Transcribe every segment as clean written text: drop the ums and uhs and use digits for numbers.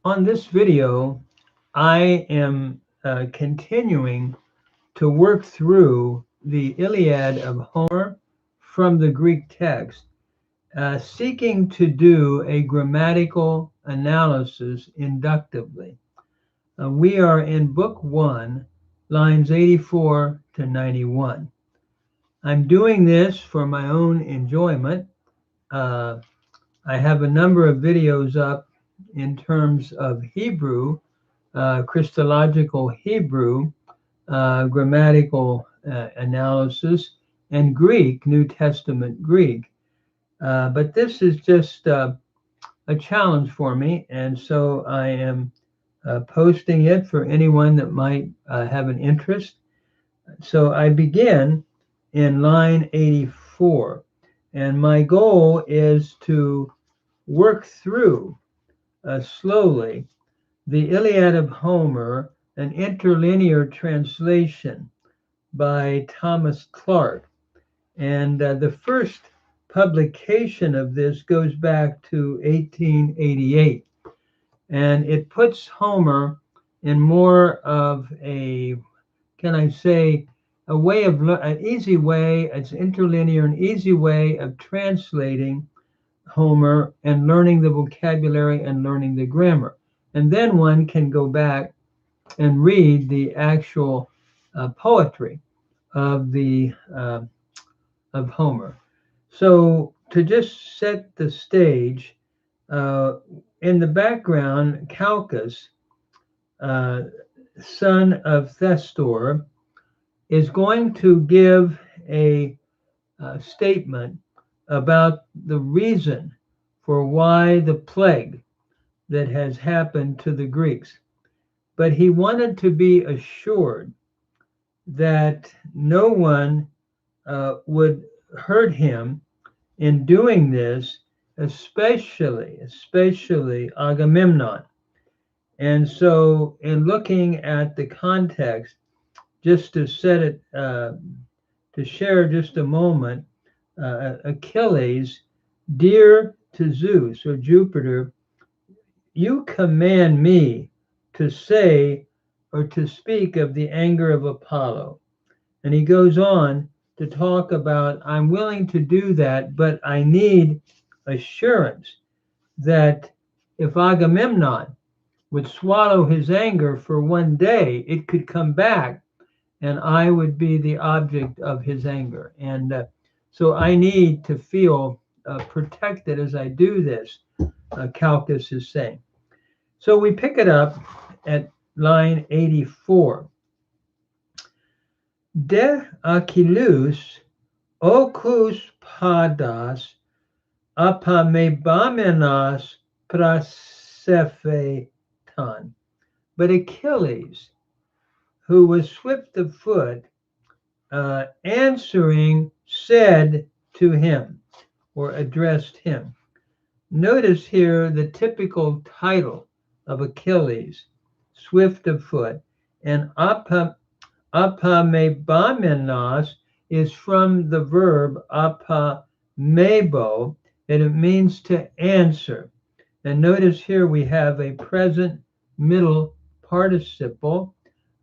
On this video, I am continuing to work through the Iliad of Homer from the Greek text, seeking to do a grammatical analysis inductively. We are in Book 1, lines 84 to 91. I'm doing this for my own enjoyment. I have a number of videos up in terms of Hebrew, Christological Hebrew, grammatical analysis, and Greek, New Testament Greek. But this is just a challenge for me, and so I am posting it for anyone that might have an interest. So I begin in line 84, and my goal is to work through slowly the Iliad of Homer, an interlinear translation by Thomas Clark. And the first publication of this goes back to 1888. And it puts Homer in more of a, can I say, a way of, an easy way, it's interlinear, an easy way of translating Homer and learning the vocabulary and learning the grammar. And then one can go back and read the actual poetry of the of Homer. So to just set the stage, in the background, Calchas, uh, son of Thestor, is going to give a statement about the reason for why the plague that has happened to the Greeks. But he wanted to be assured that no one would hurt him in doing this, especially Agamemnon. And so, in looking at the context, just to set it, to share just a moment, Achilles, dear to Zeus or Jupiter, you command me to say or to speak of the anger of Apollo. And he goes on to talk about, I'm willing to do that, but I need assurance that if Agamemnon would swallow his anger for one day, it could come back and I would be the object of his anger. And so I need to feel protected as I do this, Calchas is saying. So we pick it up at line 84. De Achillus ocus padas apamebamenas prasepheton. But Achilles, who was swift of foot, answering, said to him, or addressed him. Notice here the typical title of Achilles, swift of foot, and apamebamenos is from the verb apamebo, and it means to answer. And notice here we have a present middle participle,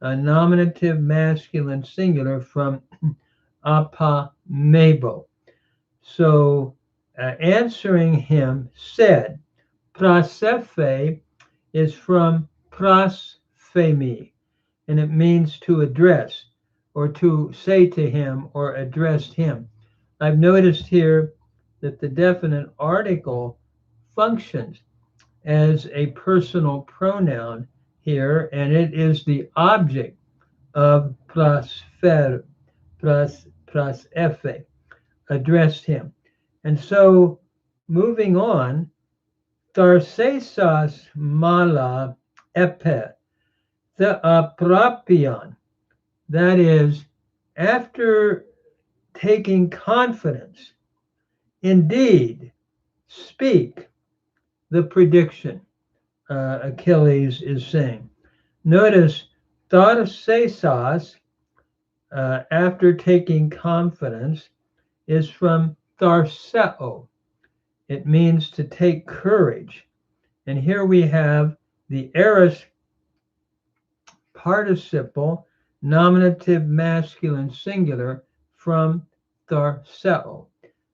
a nominative masculine singular from apamebo. So answering him said, prasephe is from prosphemi, and it means to address or to say to him or address him. I've noticed here that the definite article functions as a personal pronoun here, and it is the object of prosephe, addressed him. And so moving on, Tharcesas mala epe, the apropion, that is, after taking confidence, indeed, speak the prediction, Achilles is saying. Notice Tharcesas, after taking confidence, is from Tharseo, It means to take courage. And here we have the aorist participle, nominative masculine singular from tharseo.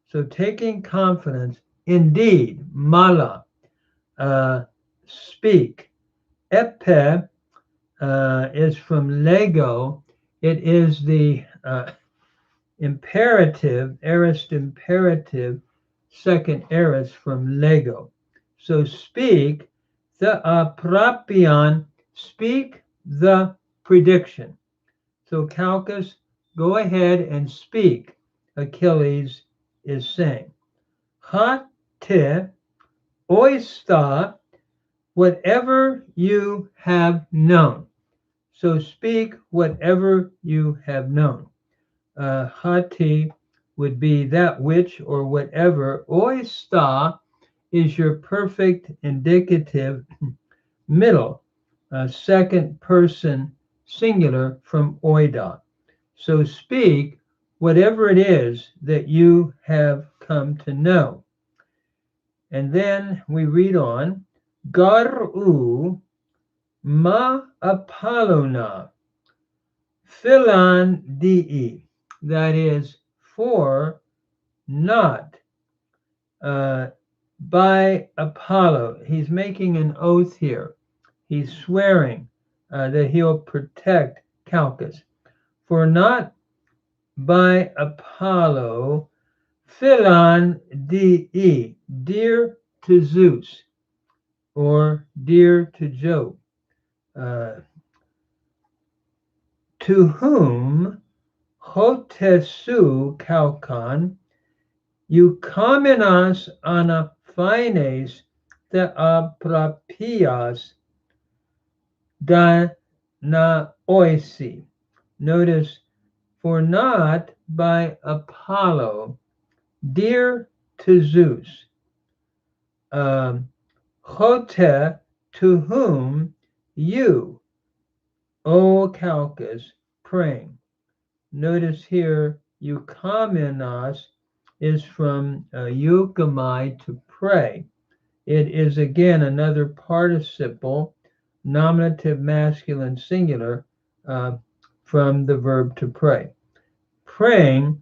So taking confidence, indeed, mala, speak. Epe is from lego. It is the imperative, aorist imperative, second aorist from lego. So speak the aprapion, speak the prediction. So Calchas, go ahead and speak, Achilles is saying. Ha te oista, whatever you have known. So speak whatever you have known. Hati would be that which or whatever. Oista is your perfect indicative middle, second person singular from oida. So speak whatever it is that you have come to know. And then we read on, Garu ma Apollona, Philan di, that is, for not by Apollo. He's making an oath here. He's swearing that he'll protect Calchas. For not by Apollo, Philan di, dear to Zeus, or dear to Jove. To whom Hotesu Calcon, Eucomenos anaphaines the aprapias danaoisi. Notice, for not by Apollo, dear to Zeus. Hote, to whom you, O Calchas, praying. Notice here, eukomenos is from euchomai, to pray. It is again another participle, nominative masculine singular, from the verb to pray. Praying,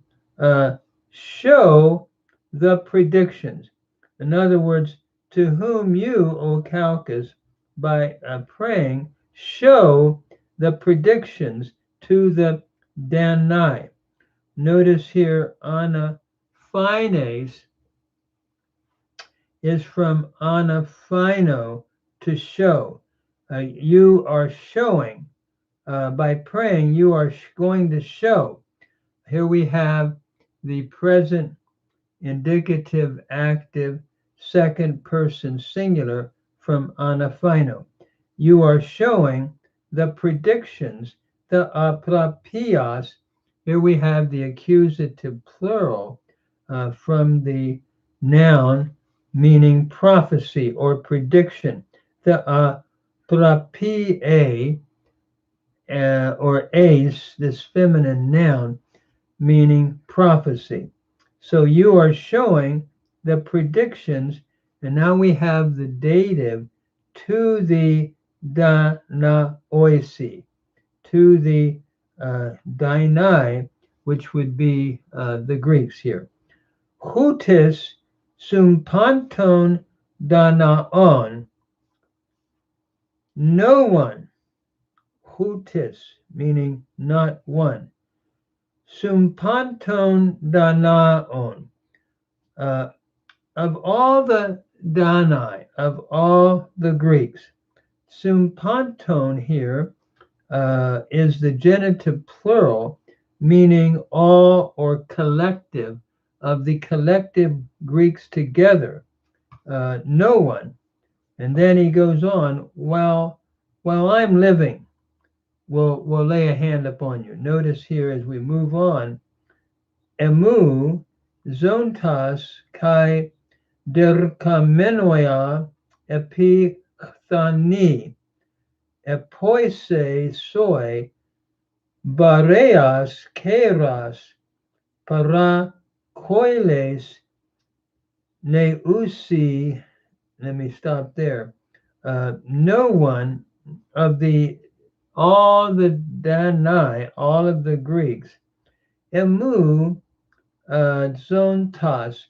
show the predictions. In other words, to whom you, O Calchas, by praying, show the predictions to the Danai. Notice here, anaphines is from anaphino, to show. You are showing. By praying, you are going to show. Here we have the present indicative active second person singular from anaphino. You are showing the predictions, the aprapias. Here we have the accusative plural from the noun meaning prophecy or prediction. The aprapie or ace, this feminine noun, meaning prophecy. So you are showing the predictions, and now we have the dative to the danaoisi, to the dinai, which would be the Greeks here. Hutis sumpanton danaon, no one. Hutis, meaning not one. Sumpanton danaon, of all the Danai, of all the Greeks, sumpanton here is the genitive plural, meaning all or collective, of the collective Greeks together, no one. And then he goes on, while I'm living, we'll lay a hand upon you. Notice here as we move on, emu zontas kai dirkamenoia epichthani epoise soi bareas keras para koiles neusi, let me stop there. No one of all the Danai, all of the Greeks, emu, zontos,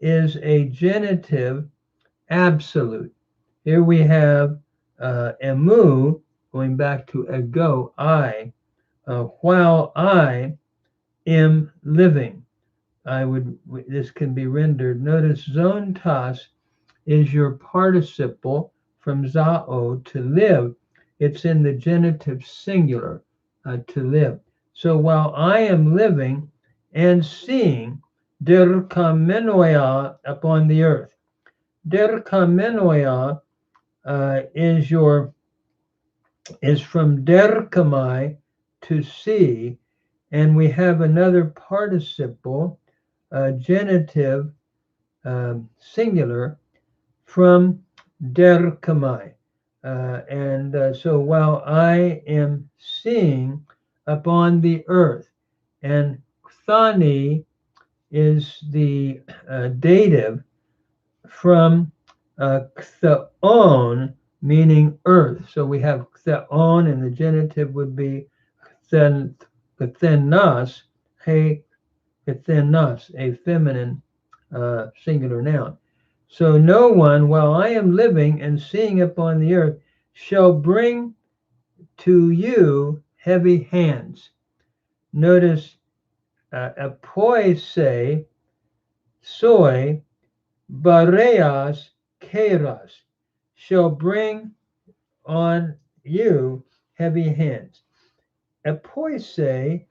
is a genitive absolute. Here we have emu, going back to ego, I, while I am living. This can be rendered. Notice zontos is your participle from zao, to live. It's in the genitive singular, to live. So while I am living and seeing, derkamenoia, upon the earth. Derkamenoia is from derkamai, to see, and we have another participle, genitive, singular, from derkamai. So while I am seeing upon the earth, and thani is the dative from theon, meaning earth. So we have theon, and the genitive would be thenos, he thenos, a feminine singular noun. So no one, while I am living and seeing upon the earth, shall bring to you heavy hands. Notice apoise, soy, bareas, keras, shall bring on you heavy hands. Apoise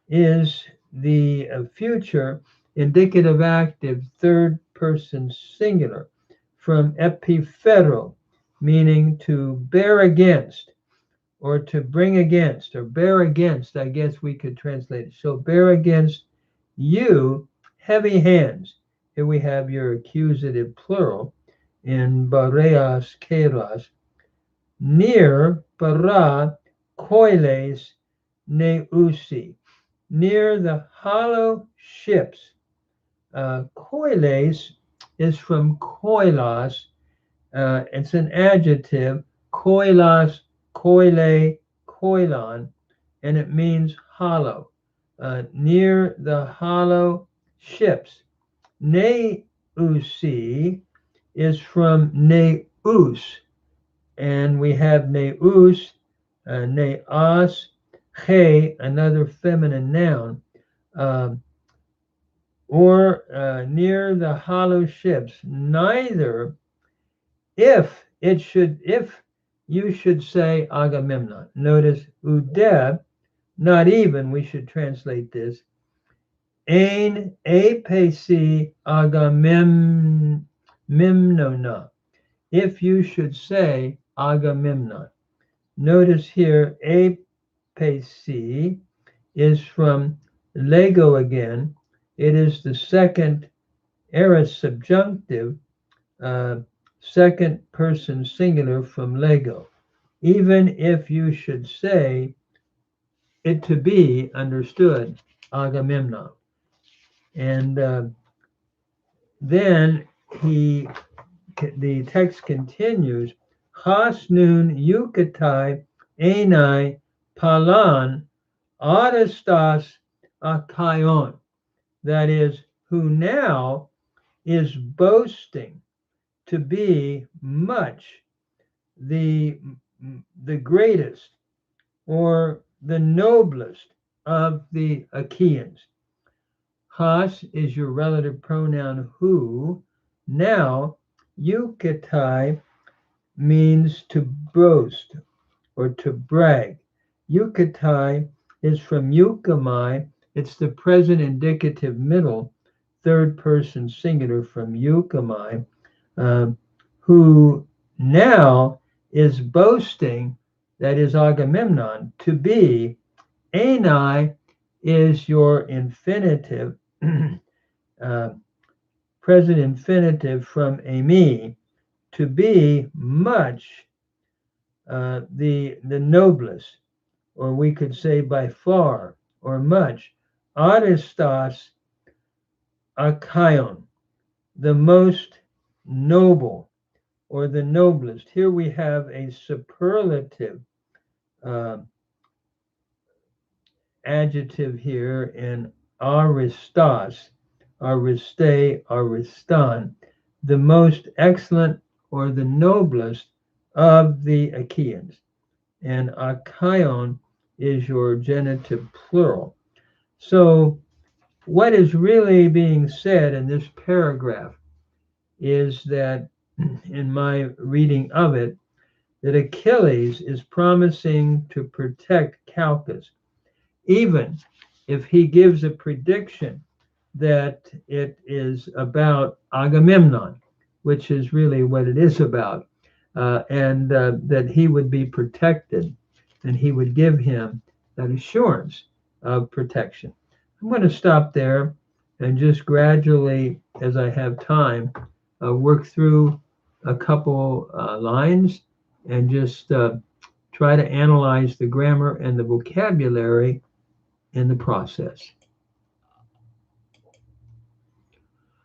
is the future indicative active third person singular from epifero, meaning to bear against, or to bring against, or bear against, I guess we could translate it. So bear against you heavy hands. Here we have your accusative plural in bareas keras. Near para koiles neusi, near the hollow ships. Koiles is from koilos. It's an adjective, koilos, koile, koilon, and it means hollow. Near the hollow ships. Neusi is from neus, and we have neus, neos, he, another feminine noun, or near the hollow ships. Neither, if you should say Agamemnon. Notice udeb, not even, we should translate this. Ein apc Agamemnona. If you should say Agamemnon. Notice here, apc is from lego again. It is the second aorist subjunctive, second person singular from lego. Even if you should say it to be understood, Agamemnon. And then the text continues, Has nun eukatai enai palan aristas akaion. That is, who now is boasting to be much the greatest, or the noblest of the Achaeans. Has is your relative pronoun who. Now, eukatai means to boast or to brag. Eukatai is from eukamai. It's the present indicative middle, third person singular from eukamai, who now is boasting, that is Agamemnon, to be. Enai is your infinitive, present infinitive from emi, to be much, the noblest, or we could say by far or much. Aristos akaion, the most noble or the noblest. Here we have a superlative uh, adjective here in aristos, ariste, ariston, the most excellent or the noblest of the Achaeans. And Achaeon is your genitive plural. So what is really being said in this paragraph is that, in my reading of it, that Achilles is promising to protect Calchas, even if he gives a prediction that it is about Agamemnon, which is really what it is about, and that he would be protected and he would give him that assurance of protection. I'm going to stop there and just gradually, as I have time, work through a couple lines and just try to analyze the grammar and the vocabulary in the process.